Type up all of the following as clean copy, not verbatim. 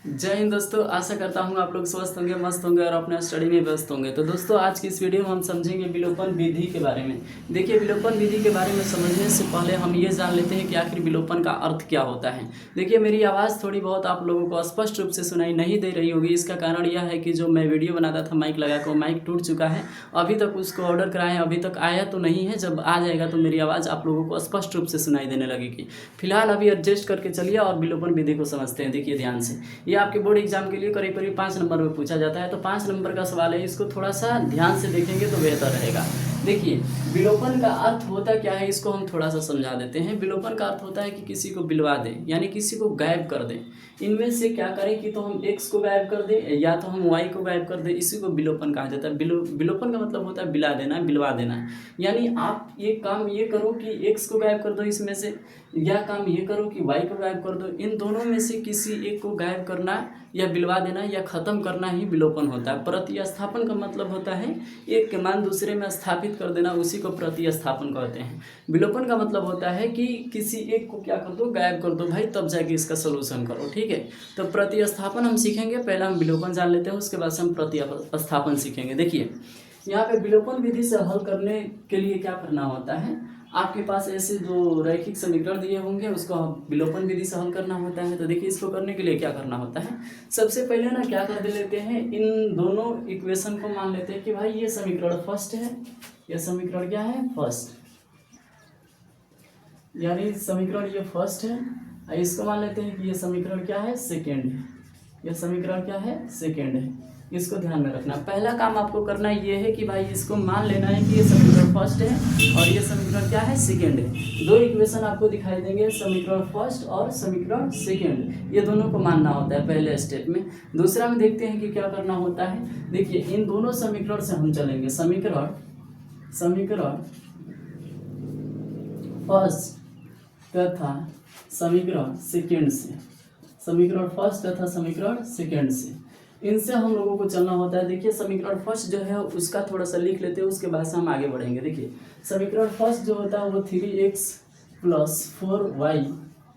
जय हिंद दोस्तों, आशा करता हूँ आप लोग स्वस्थ होंगे, मस्त होंगे और अपना स्टडी में व्यस्त होंगे। तो दोस्तों आज की इस वीडियो में हम समझेंगे विलोपन विधि के बारे में। देखिए, विलोपन विधि के बारे में समझने से पहले हम ये जान लेते हैं कि आखिर विलोपन का अर्थ क्या होता है। देखिए, मेरी आवाज़ थोड़ी बहुत आप लोगों को स्पष्ट रूप से सुनाई नहीं दे रही होगी। इसका कारण यह है कि जो मैं वीडियो बनाता था माइक लगा कर, माइक टूट चुका है। अभी तक उसको ऑर्डर कराएँ, अभी तक आया तो नहीं है। जब आ जाएगा तो मेरी आवाज़ आप लोगों को स्पष्ट रूप से सुनाई देने लगेगी। फिलहाल अभी एडजस्ट करके चलिए और विलोपन विधि को समझते हैं। देखिए ध्यान से, ये आपके बोर्ड एग्जाम के लिए करीब करीब 5 नंबर में पूछा जाता है। तो 5 नंबर का सवाल है, इसको थोड़ा सा ध्यान से देखेंगे तो बेहतर रहेगा। देखिए, विलोपन का अर्थ होता क्या है, इसको हम थोड़ा सा समझा देते हैं। विलोपन का अर्थ होता है कि किसी को बिलवा दें, यानी किसी को गायब कर दें। इनमें से क्या करें कि तो हम एक्स को गायब कर दें या तो हम वाई को गायब कर दें, इसी को विलोपन कहा जाता है। विलोपन का मतलब होता है बिला देना, बिलवा देना। यानी आप ये काम ये करो कि एक्स को गायब कर दो इसमें से, या काम ये करो कि वाई को गायब कर दो। इन दोनों में से किसी एक को गायब करना या बिलवा देना या ख़त्म करना ही विलोपन होता है। प्रतिस्थापन का मतलब होता है एक के मान दूसरे में स्थापित कर देना, उसी को प्रतिस्थापन कहते हैं। विलोपन का मतलब होता है कि किसी एक को क्या कर दो, गायब कर दो भाई, तब जाके इसका सोल्यूशन करो। ठीक है, तो प्रतिस्थापन हम सीखेंगे। पहले हम विलोपन जान लेते हैं, उसके बाद से हम प्रतिस्थापन सीखेंगे। देखिए, यहाँ पे विलोपन विधि से हल करने के लिए क्या करना होता है, आपके पास ऐसे जो रैखिक समीकरण दिए होंगे उसको विलोपन विधि से हल करना होता है। तो देखिए, इसको करने के लिए क्या करना होता है, सबसे पहले ना क्या कर लेते हैं, इन दोनों इक्वेशन को मान लेते हैं कि भाई ये समीकरण फर्स्ट है, यह समीकरण क्या है, फर्स्ट, यानी समीकरण ये फर्स्ट है। इसको मान लेते हैं कि ये समीकरण क्या है, सेकेंड है। यह समीकरण क्या है, सेकेंड है। इसको ध्यान में रखना। पहला काम आपको करना ये है कि भाई इसको मान लेना है कि ये समीकरण फर्स्ट है और ये समीकरण क्या है, सेकेंड है। दो इक्वेशन आपको दिखाई देंगे, समीकरण फर्स्ट और समीकरण सेकेंड, ये दोनों को मानना होता है पहले स्टेप में। दूसरा में देखते हैं कि क्या करना होता है। देखिए, इन दोनों समीकरण से हम चलेंगे, समीकरण फर्स्ट तथा समीकरण सेकेंड से, समीकरण फर्स्ट तथा समीकरण सेकेंड से, इनसे हम लोगों को चलना होता है। देखिए, समीकरण फर्स्ट जो है उसका थोड़ा सा लिख लेते हैं, उसके बाद से हम आगे बढ़ेंगे। देखिए, समीकरण फर्स्ट जो होता है वो 3x + 4y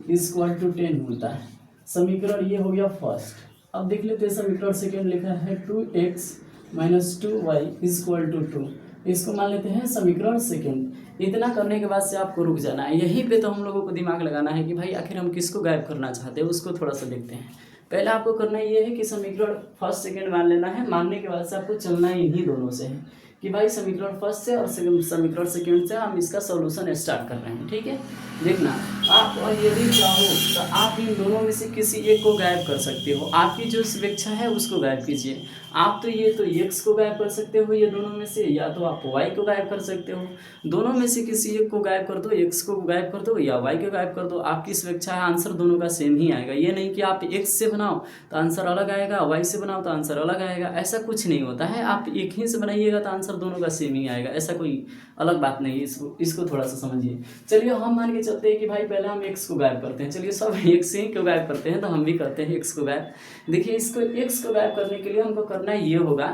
= 10 होता है। समीकरण ये हो गया फर्स्ट। अब देख लेते हैं समीकरण सेकेंड लिखा है 2x - 2y = 2, इसको मान लेते हैं समीकरण सेकेंड। इतना करने के बाद से आपको रुक जाना है। यहीं पे तो हम लोगों को दिमाग लगाना है कि भाई आखिर हम किसको गायब करना चाहते हैं, उसको थोड़ा सा देखते हैं। पहले आपको करना ये है कि समीकरण फर्स्ट सेकेंड मान लेना है। मानने के बाद से आपको चलना इन्हीं दोनों से है कि भाई समीकरण फर्स्ट से और समीकरण सेकेंड से हम इसका सॉल्यूशन स्टार्ट कर रहे हैं। ठीक है, देखना आप, और यदि चाहो तो आप इन दोनों में से किसी एक को गायब कर सकते हो। आपकी जो स्वेच्छा है उसको गायब कीजिए। आप तो ये तो एक्स को गायब कर सकते हो ये दोनों में से, या तो आप वाई को गायब कर सकते हो। दोनों में से किसी एक को गायब कर दो, एक्स को गायब कर दो या वाई को गायब कर दो। आपकी स्वेच्छा है, आंसर दोनों का सेम ही आएगा। ये नहीं कि आप एक्स से बनाओ तो आंसर अलग आएगा, वाई से बनाओ तो आंसर अलग आएगा, ऐसा कुछ नहीं होता है। आप एक ही से बनाइएगा तो आंसर दोनों का सेम ही आएगा, ऐसा कोई अलग बात नहीं है। इसको थोड़ा सा समझिए। चलिए, हम मान के चलते हैं कि भाई पहले हम एक्स को गायब करते हैं। चलिए, सब एक्स ही को गायब करते हैं, तो हम भी करते हैं एक्स को गायब। देखिए, इसको एक्स को गायब करने के लिए हमको करना ये होगा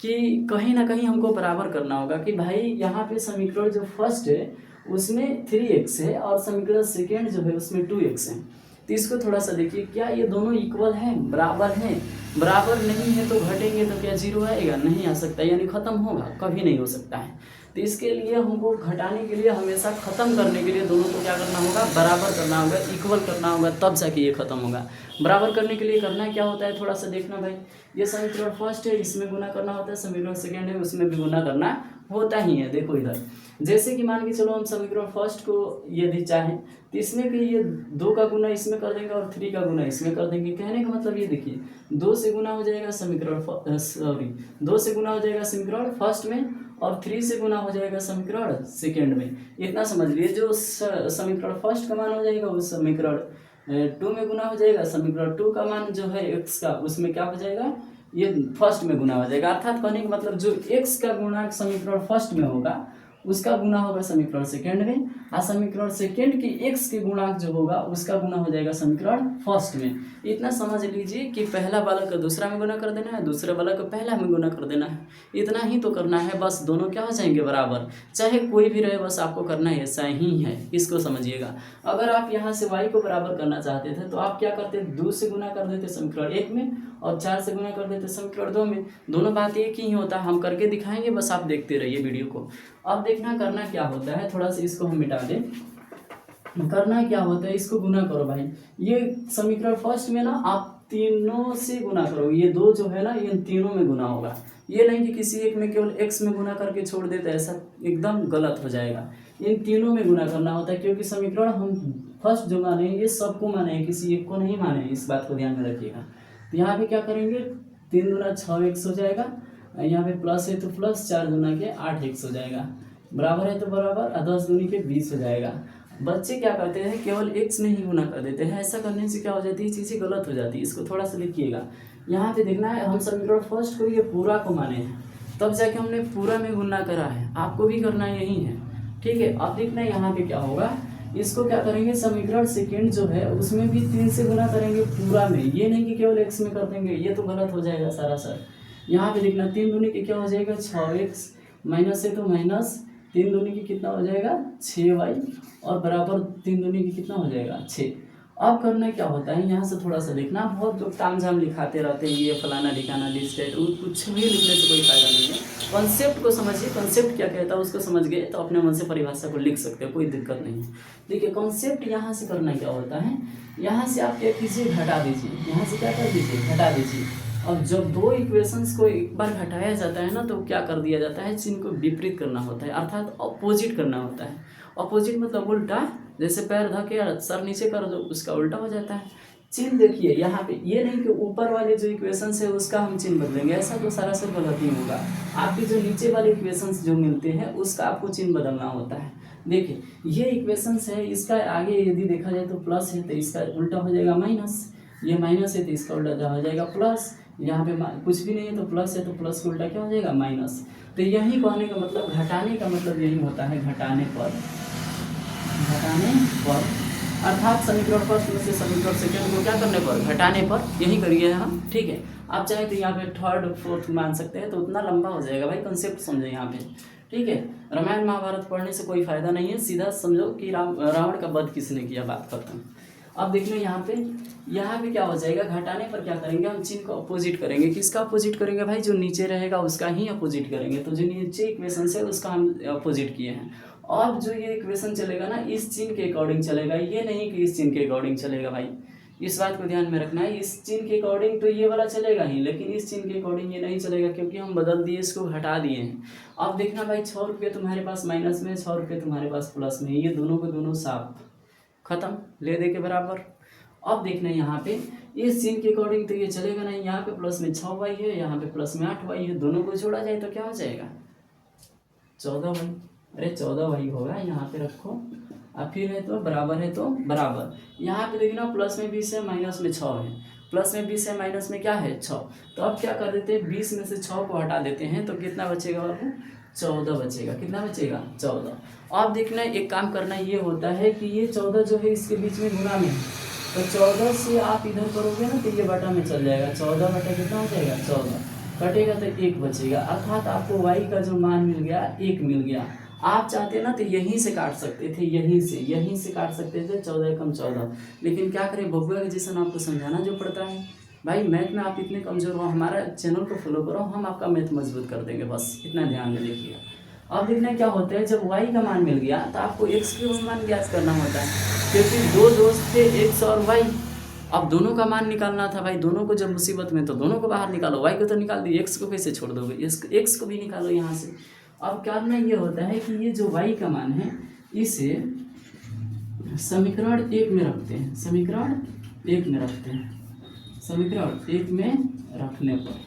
कि कहीं ना कहीं हमको बराबर करना होगा कि भाई यहाँ पे समीकरण जो फर्स्ट है उसमें 3x है और समीकरण सेकेंड जो है उसमें 2x है। तो इसको थोड़ा सा देखिए, क्या ये दोनों इक्वल हैं, बराबर हैं? बराबर नहीं है तो घटेंगे तो क्या जीरो आएगा? नहीं आ सकता, यानी खत्म होगा, कभी नहीं हो सकता है। तो इसके लिए हमको घटाने के लिए, हमेशा ख़त्म करने के लिए दोनों को क्या करना होगा, बराबर करना होगा, इक्वल करना होगा, तब जाके ये खत्म होगा। बराबर करने के लिए करना क्या होता है, थोड़ा सा देखना भाई। ये समीकरण फर्स्ट है, इसमें गुना करना होता है, समीकरण सेकेंड है उसमें भी गुना करना होता ही है। देखो इधर, जैसे कि मान के चलो हम समीकरण फर्स्ट को यदि चाहें तो इसमें कि ये 2 का गुना इसमें कर देंगे और 3 का गुना इसमें कर देंगे। कहने का मतलब ये देखिए, 2 से गुना हो जाएगा समीकरण 2 से गुना हो जाएगा समीकरण फर्स्ट में और 3 से गुना हो जाएगा समीकरण सेकेंड में। इतना समझ लिए, जो समीकरण फर्स्ट का मान हो जाएगा उस समीकरण 2 में गुना हो जाएगा, समीकरण 2 का मान जो है एक्स का उसमें क्या हो जाएगा, ये फर्स्ट में गुना हो जाएगा। अर्थात कहने का मतलब जो एक्स का गुणा समीकरण फर्स्ट में होगा उसका गुना होगा समीकरण सेकेंड में, और समीकरण सेकेंड की x के गुणांक जो होगा उसका गुना हो जाएगा समीकरण फर्स्ट में। इतना समझ लीजिए कि पहला वाला को दूसरा में गुना कर देना है, दूसरे वाला को पहला में गुना कर देना है, इतना ही तो करना है बस। दोनों क्या हो जाएंगे बराबर, चाहे कोई भी रहे, बस आपको करना ऐसा ही है, इसको समझिएगा। अगर आप यहाँ से y को बराबर करना चाहते थे तो आप क्या करते, 2 से गुना कर देते समीकरण 1 में और 4 से गुना कर देते समीकरण 2 में। दोनों बात एक ही होता है, हम करके दिखाएंगे, बस आप देखते रहिए वीडियो को। अब देखना करना क्या होता है, थोड़ा सा इसको हम मिटा दें। करना क्या होता है, इसको गुना करो भाई। ये समीकरण फर्स्ट में ना आप तीनों से गुना करो, ये 2 जो है ना इन तीनों में गुना होगा। ये नहीं कि किसी एक में केवल x में गुना करके छोड़ देते, ऐसा एकदम गलत हो जाएगा। इन तीनों में गुना करना होता है, क्योंकि समीकरण हम फर्स्ट जो माने ये सबको माने हैं, किसी एक को नहीं माने, इस बात को ध्यान में रखिएगा। तो यहाँ पे क्या करेंगे, 3 दूना 6x हो जाएगा, यहाँ पे प्लस है तो प्लस, 4 दूना के 8x हो जाएगा, बराबर है तो बराबर, और 10 दूनी के 20 हो जाएगा। बच्चे क्या करते हैं, केवल x में ही गुना कर देते हैं, ऐसा करने से क्या हो जाती है, चीज़ें गलत हो जाती है। इसको थोड़ा सा लिखिएगा। यहाँ पे देखना है, हम समीकरण फर्स्ट को ये पूरा को माने हैं, तब जाके हमने पूरा में गुना करा है, आपको भी करना यही है, ठीक है। अब देखना है यहाँ पे क्या होगा, इसको क्या करेंगे, समीकरण सेकेंड जो है उसमें भी 3 से गुना करेंगे पूरा में, ये नहीं कि केवल x में कर देंगे, ये तो गलत हो जाएगा सारा सर। यहाँ पे देखना 3 दूनी के क्या हो जाएगा 6x, माइनस है तो माइनस, 3 दूनी की कितना हो जाएगा 6y, और बराबर 3 दूनी की कितना हो जाएगा 6। अब करना क्या होता है, यहाँ से थोड़ा सा देखना, बहुत लोग तामझाम लिखाते रहते हैं, ये फलाना लिखाना लिस्ट है, कुछ भी लिखने से कोई फायदा नहीं है। कॉन्सेप्ट को समझिए, कॉन्सेप्ट क्या कहता है उसको समझ गए तो अपने मन से परिभाषा को लिख सकते हो, कोई दिक्कत नहीं है। देखिए कॉन्सेप्ट यहाँ से करना क्या होता है, यहाँ से आप क्या कीजिए, घटा दीजिए, यहाँ से क्या कर दीजिए, घटा दीजिए। अब जब 2 इक्वेशंस को एक बार घटाया जाता है ना, तो क्या कर दिया जाता है, चिन्ह को विपरीत करना होता है, अर्थात अपोजिट करना होता है। अपोजिट मतलब उल्टा, जैसे पैर धके सर नीचे कर दो, उसका उल्टा हो जाता है। चिन्ह देखिए यहाँ पे, ये नहीं कि ऊपर वाले जो इक्वेशंस है उसका हम चिन्ह बदलेंगे, ऐसा तो सरासर गलत ही होगा। आपके जो नीचे वाले इक्वेशंस जो मिलते हैं उसका आपको चिन्ह बदलना होता है। देखिए ये इक्वेशंस है, इसका आगे यदि देखा जाए तो प्लस है तो इसका उल्टा हो जाएगा माइनस, ये माइनस है तो इसका उल्टा हो जाएगा प्लस, यहाँ पे कुछ भी नहीं है तो प्लस है तो प्लस का उल्टा क्या हो जाएगा माइनस। तो यही कहने का मतलब, घटाने का मतलब यही होता है, घटाने पर अर्थात समीकरण फर्स्ट में से समीकरण सेकेंड को क्या करने पर, घटाने पर, यही करिए हम, ठीक है। आप चाहे तो यहाँ पे थर्ड फोर्थ मान सकते हैं, तो उतना लंबा हो जाएगा भाई, कंसेप्ट समझे यहाँ पे, ठीक है। रामायण महाभारत पढ़ने से कोई फायदा नहीं है, सीधा समझो कि रावण का वध किसने किया, बात करते हैं। अब देख लो यहाँ पे क्या हो जाएगा, घटाने पर क्या करेंगे, हम चिन्ह को अपोजिट करेंगे। किसका अपोजिट करेंगे भाई, जो नीचे रहेगा उसका ही अपोजिट करेंगे। तो जो नीचे इक्वेशन है उसका हम अपोजिट किए हैं। अब जो ये इक्वेशन चलेगा ना, इस चिन्ह के अकॉर्डिंग चलेगा, ये नहीं कि इस चिन्ह के अकॉर्डिंग चलेगा भाई, इस बात को ध्यान में रखना है। इस चिन्ह के अकॉर्डिंग तो ये वाला चलेगा ही, लेकिन इस चिन्ह के अकॉर्डिंग ये नहीं चलेगा, क्योंकि हम बदल दिए, इसको घटा दिए हैं। अब देखना भाई, 6 रुपये तुम्हारे पास माइनस में, 6 रुपये तुम्हारे पास प्लस में, ये दोनों को दोनों साफ खत्म, ले दे के बराबर। अब देखना यहाँ पे इस चिन्ह के अकॉर्डिंग तो ये चलेगा नहीं, यहाँ पे प्लस में 6y है, यहाँ पे प्लस में 8y है, दोनों को जोड़ा जाए तो क्या हो जाएगा 14y। अरे 14y होगा, यहाँ पे रखो, अब फिर है तो बराबर है तो बराबर। यहाँ पे देखना प्लस में 20 है, माइनस में 6 है, प्लस में 20 है, माइनस में क्या है 6। तो अब क्या कर देते हैं, 20 में से 6 को हटा देते हैं, तो कितना बचेगा बाबू, 14 बचेगा। कितना बचेगा 14। अब देखना एक काम करना ये होता है कि ये 14 जो है इसके बीच में गुना में, तो 14 से आप इधर करोगे ना तो ये बटा में चल जाएगा, 14 बटा कितना हो जाएगा 14, कटेगा तो 1 बचेगा, अर्थात आपको y का जो मान मिल गया 1 मिल गया। आप चाहते ना तो यहीं से काट सकते थे, यहीं से काट सकते थे, 14 कम 14, लेकिन क्या करें, बबुआ के जैसा आपको समझाना जो पड़ता है भाई। मैथ में आप इतने कमज़ोर हो, हमारा चैनल को फॉलो करो, हम आपका मैथ मजबूत कर देंगे, बस इतना ध्यान में रखिएगा। अब देखना क्या होता है, जब y का मान मिल गया तो आपको x के मान ज्ञात करना होता है, क्योंकि 2 दोस्त थे x और y, अब दोनों का मान निकालना था भाई। दोनों को जब मुसीबत में, तो दोनों को बाहर निकालो, y को तो निकाल दिए, x को कैसे छोड़ दोगे, x को भी निकालो यहाँ से। अब करना ये होता है कि ये जो y का मान है इसे समीकरण 1 में रखते हैं, समीकरण 1 में रखते हैं, समीकरण 1 में रखने पर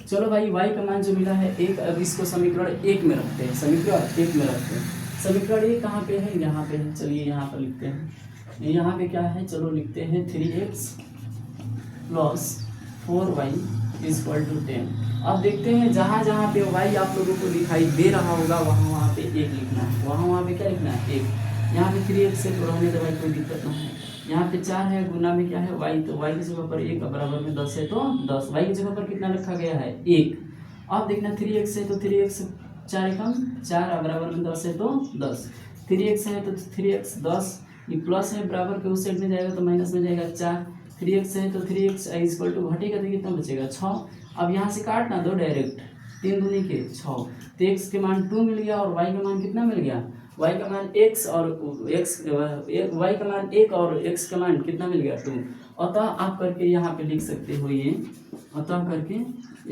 चलो भाई y का मान जो मिला है 1, अब इसको समीकरण 1 में रखते हैं, समीकरण 1 में रखते हैं। समीकरण 1 कहाँ पे है, यहाँ पे है, चलिए यहाँ पर लिखते हैं। यहाँ पे क्या है, चलो लिखते हैं 3x + 4y = 10। अब देखते हैं जहाँ जहाँ पे y आप लोगों को दिखाई दे रहा होगा वहाँ पे 1 लिखना है, वहाँ पे क्या लिखना है 1। यहाँ पे 3x से तो रहने दे भाई, कोई दिक्कत ना है। यहाँ पे 4 है, गुना में क्या है y, तो y की जगह पर 1 बराबर में 10 है तो 10, y की जगह पर कितना रखा गया है 1। अब देखना 3x है तो 3x 4 एकम 4 बराबर में 10 है तो 10, 3x है तो 3x 10, ये प्लस है बराबर के उस साइड में जाएगा तो माइनस में जाएगा 4, 3x है तो 3x इक्वल टू घटेगा तो कितना बचेगा 6। अब यहाँ से काटना दो डायरेक्ट, 3 दूनी के 6, तो x के मान 2 मिल गया और y का मान कितना मिल गया, y का मान x और y का मान 1 और x का मान कितना मिल गया 2। अतः आप करके यहाँ पे लिख सकते हो ये, अतः करके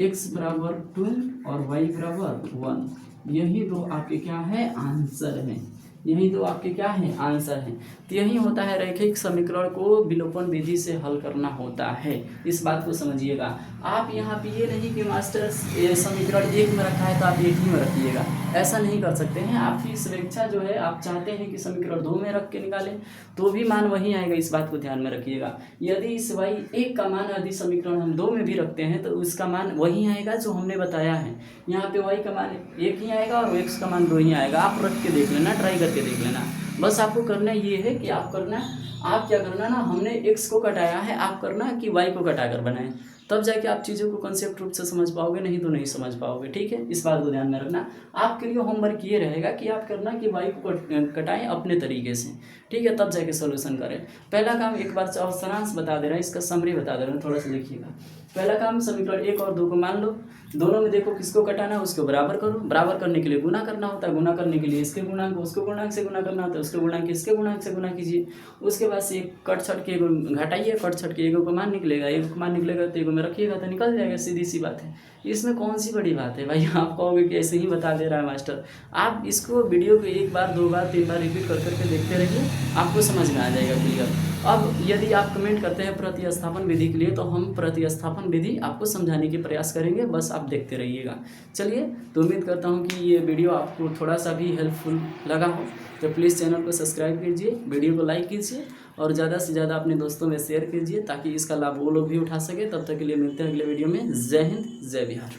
x बराबर 2 और y बराबर 1, यही दो आपके क्या है आंसर है, यही दो आपके क्या है आंसर है। तो यही होता है रैखिक समीकरण को विलोपन विधि से हल करना होता है, इस बात को समझिएगा। आप यहाँ पे ये नहीं कि मास्टर समीकरण 1 में रखा है तो आप 1 ही में रखिएगा, ऐसा नहीं कर सकते हैं। आपकी स्वेच्छा जो है, आप चाहते हैं कि समीकरण 2 में रख के निकालें तो भी मान वही आएगा, इस बात को ध्यान में रखिएगा। यदि इस y1 का मान यदि समीकरण हम 2 में भी रखते हैं तो उसका मान वही आएगा जो हमने बताया है। यहाँ पे y का मान 1 ही आएगा और x का मान 2 ही आएगा। आप रख के देख लेना, ट्राई करके देख लेना। बस आपको करना ये है कि आप क्या करना ना, हमने x को कटाया है, आप करना कि y को कटाकर बनाएं, तब जाके आप चीज़ों को कॉन्सेप्ट रूप से समझ पाओगे, नहीं तो नहीं समझ पाओगे। ठीक है, इस बात को ध्यान में रखना। आपके लिए होमवर्क ये रहेगा कि आप करना कि y को कटाएं अपने तरीके से, ठीक है, तब जाके सोल्यूशन करें। पहला काम एक बार सारांश बता दे रहा है, इसका समरी बता दे रहा है, थोड़ा सा देखिएगा। पहला काम समीकरण 1 और 2 को मान लो, दोनों में देखो किसको कटाना है, उसको बराबर करो। बराबर करने के लिए गुना करना होता है, गुना करने के लिए इसके गुणांक उसको गुणांक से गुना करना होता है, उसके गुणांक इसके गुणांक से गुना कीजिए। उसके बाद से कट छट के घटाइए, कट छट के एगो का मान निकलेगा, एगो का मान निकलेगा तो एगो में रखिएगा तो निकल जाएगा, सीधी सी बात है। इसमें कौन सी बड़ी बात है भाई, आप कहोगे कि ऐसे ही बता दे रहा है मास्टर। आप इसको वीडियो को 1 बार 2 बार 3 बार रिपीट कर करके देखते रहिए, आपको समझ में आ जाएगा क्लियर। अब यदि आप कमेंट करते हैं प्रतिस्थापन विधि के लिए तो हम प्रतिस्थापन विधि आपको समझाने के प्रयास करेंगे, बस आप देखते रहिएगा। चलिए, तो उम्मीद करता हूँ कि ये वीडियो आपको थोड़ा सा भी हेल्पफुल लगा हो, तो प्लीज़ चैनल को सब्सक्राइब कीजिए, वीडियो को लाइक कीजिए और ज़्यादा से ज़्यादा अपने दोस्तों में शेयर कीजिए ताकि इसका लाभ वो लोग भी उठा सके। तब तक के लिए मिलते हैं अगले वीडियो में। जय हिंद, जय बिहार।